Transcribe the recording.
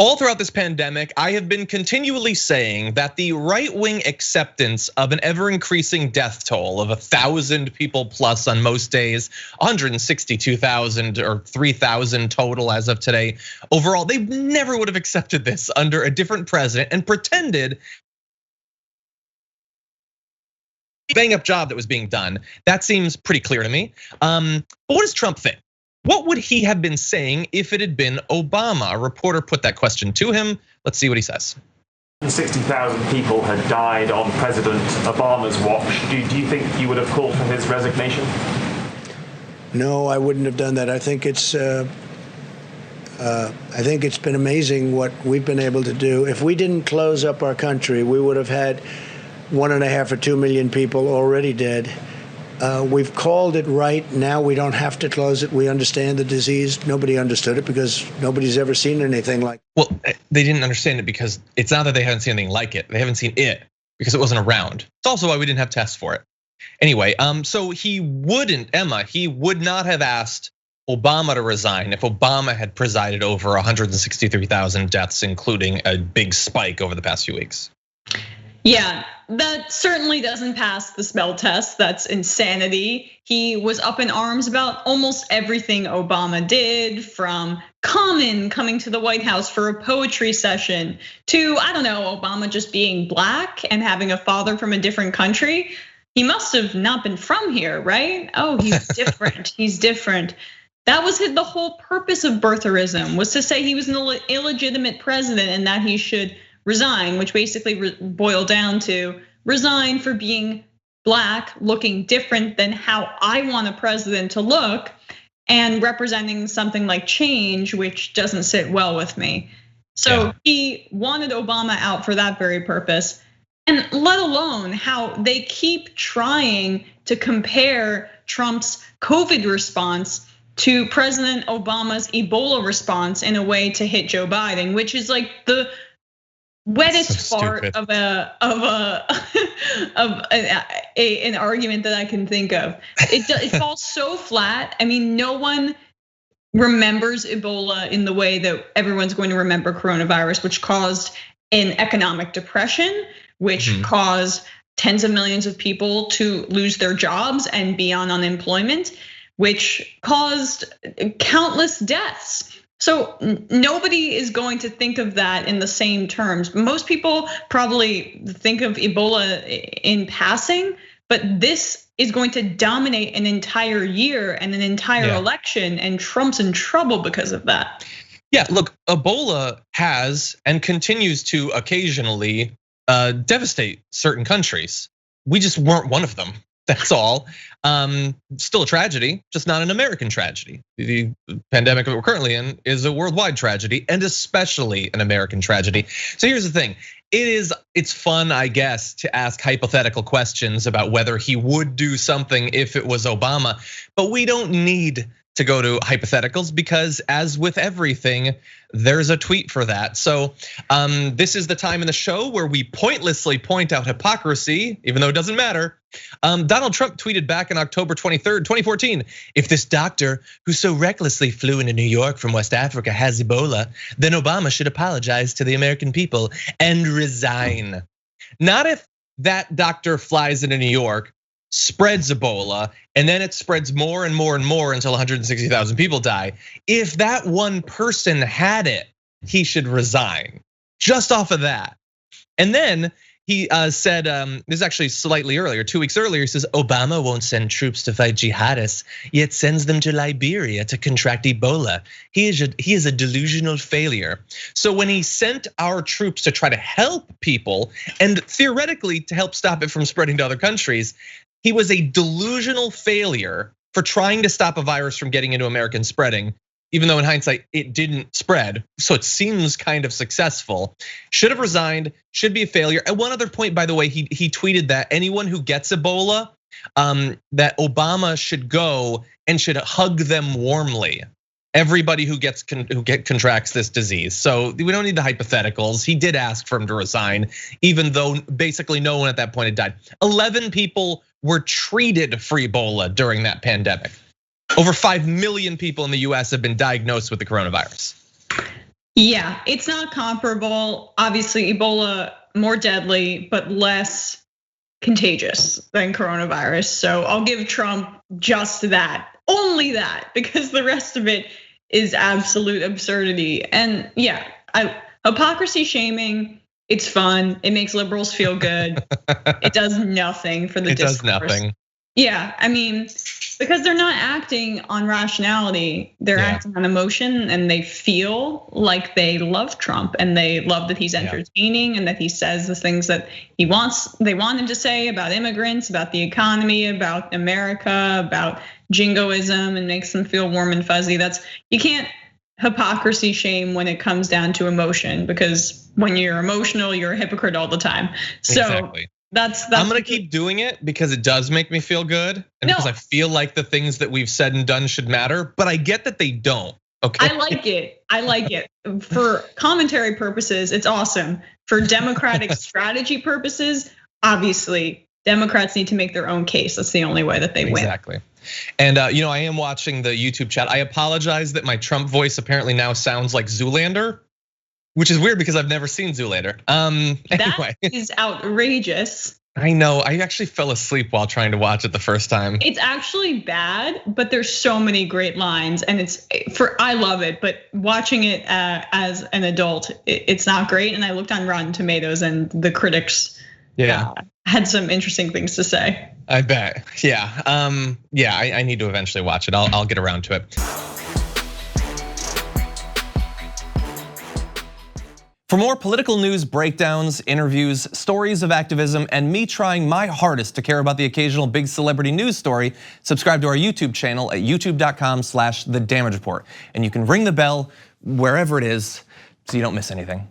All throughout this pandemic, I have been continually saying that the right-wing acceptance of an ever-increasing death toll of 1,000 people plus on most days, 162,000 or 3,000 total as of today. Overall, they never would have accepted this under a different president and pretended bang up job that was being done. That seems pretty clear to me. But what does Trump think? What would he have been saying if it had been Obama? A reporter put that question to him. Let's see what he says. 60,000 people had died on President Obama's watch. Do you think you would have called for his resignation? No, I wouldn't have done that. I think it's been amazing what we've been able to do. If we didn't close up our country, we would have had 1.5 or 2 million people already dead. We've called it right. Now we don't have to close it. We understand the disease. Nobody understood it because nobody's ever seen anything like it. Well, they didn't understand it because it's not that they haven't seen anything like it. They haven't seen it because it wasn't around. It's also why we didn't have tests for it. Anyway, so he would not have asked Obama to resign if Obama had presided over 163,000 deaths, including a big spike over the past few weeks. Yeah, that certainly doesn't pass the smell test. That's insanity. He was up in arms about almost everything Obama did, from Common coming to the White House for a poetry session to, I don't know, Obama just being black and having a father from a different country. He must have not been from here, right? Oh, he's different, he's different. That was the whole purpose of birtherism, was to say he was an illegitimate president and that he should resign, which basically boiled down to resign for being black, looking different than how I want a president to look, and representing something like change, which doesn't sit well with me. So he wanted Obama out for that very purpose. And let alone how they keep trying to compare Trump's COVID response to President Obama's Ebola response in a way to hit Joe Biden, which is like the wettest part of an argument that I can think of. It falls so flat. I mean, no one remembers Ebola in the way that everyone's going to remember coronavirus, which caused an economic depression, which caused tens of millions of people to lose their jobs and be on unemployment, which caused countless deaths. So nobody is going to think of that in the same terms. Most people probably think of Ebola in passing, but this is going to dominate an entire year and an entire election, and Trump's in trouble because of that. Yeah, look, Ebola has and continues to occasionally devastate certain countries. We just weren't one of them. That's all. Still a tragedy, just not an American tragedy. The pandemic that we're currently in is a worldwide tragedy, and especially an American tragedy. So here's the thing. It's fun, I guess, to ask hypothetical questions about whether he would do something if it was Obama, but we don't need to go to hypotheticals because, as with everything, there's a tweet for that. So this is the time in the show where we pointlessly point out hypocrisy, even though it doesn't matter. Donald Trump tweeted back on October 23rd, 2014, if this doctor who so recklessly flew into New York from West Africa has Ebola, then Obama should apologize to the American people and resign. Not if that doctor flies into New York, spreads Ebola, and then it spreads more and more and more until 160,000 people die. If that one person had it, he should resign, just off of that. And then he said, this is actually slightly earlier, 2 weeks earlier, he says, Obama won't send troops to fight jihadists, yet sends them to Liberia to contract Ebola. He is a delusional failure. So when he sent our troops to try to help people, and theoretically to help stop it from spreading to other countries, he was a delusional failure for trying to stop a virus from getting into America and spreading, even though in hindsight it didn't spread. So it seems kind of successful. Should have resigned, should be a failure. And one other point, by the way, he tweeted that anyone who gets Ebola, that Obama should go and should hug them warmly. Everybody who contracts this disease. So we don't need the hypotheticals. He did ask for him to resign, even though basically no one at that point had died. 11 people were treated for Ebola during that pandemic. Over 5 million people in the US have been diagnosed with the coronavirus. Yeah, it's not comparable. Obviously, Ebola more deadly, but less contagious than coronavirus. So I'll give Trump just that, only that, because the rest of it is absolute absurdity. And yeah, hypocrisy shaming, it's fun. It makes liberals feel good. It does nothing for the discourse. It does nothing. Yeah, I mean, because they're not acting on rationality, they're acting on emotion, and they feel like they love Trump and they love that he's entertaining and that he says the things that they want him to say about immigrants, about the economy, about America, about jingoism, and makes them feel warm and fuzzy. You can't hypocrisy shame when it comes down to emotion, because when you're emotional, you're a hypocrite all the time. So exactly. That's I'm gonna keep doing it because it does make me feel good, and because I feel like the things that we've said and done should matter. But I get that they don't. Okay. I like it. For commentary purposes, it's awesome. For Democratic strategy purposes, obviously, Democrats need to make their own case. That's the only way that they win. Exactly. And I am watching the YouTube chat. I apologize that my Trump voice apparently now sounds like Zoolander, which is weird because I've never seen Zoolander. Anyway. That is outrageous. I know, I actually fell asleep while trying to watch it the first time. It's actually bad, but there's so many great lines, and I love it. But watching it as an adult, it's not great. And I looked on Rotten Tomatoes, and the critics had some interesting things to say. I bet, yeah. I need to eventually watch it. I'll get around to it. For more political news, breakdowns, interviews, stories of activism, and me trying my hardest to care about the occasional big celebrity news story, subscribe to our YouTube channel at youtube.com/The Damage Report. And you can ring the bell wherever it is so you don't miss anything.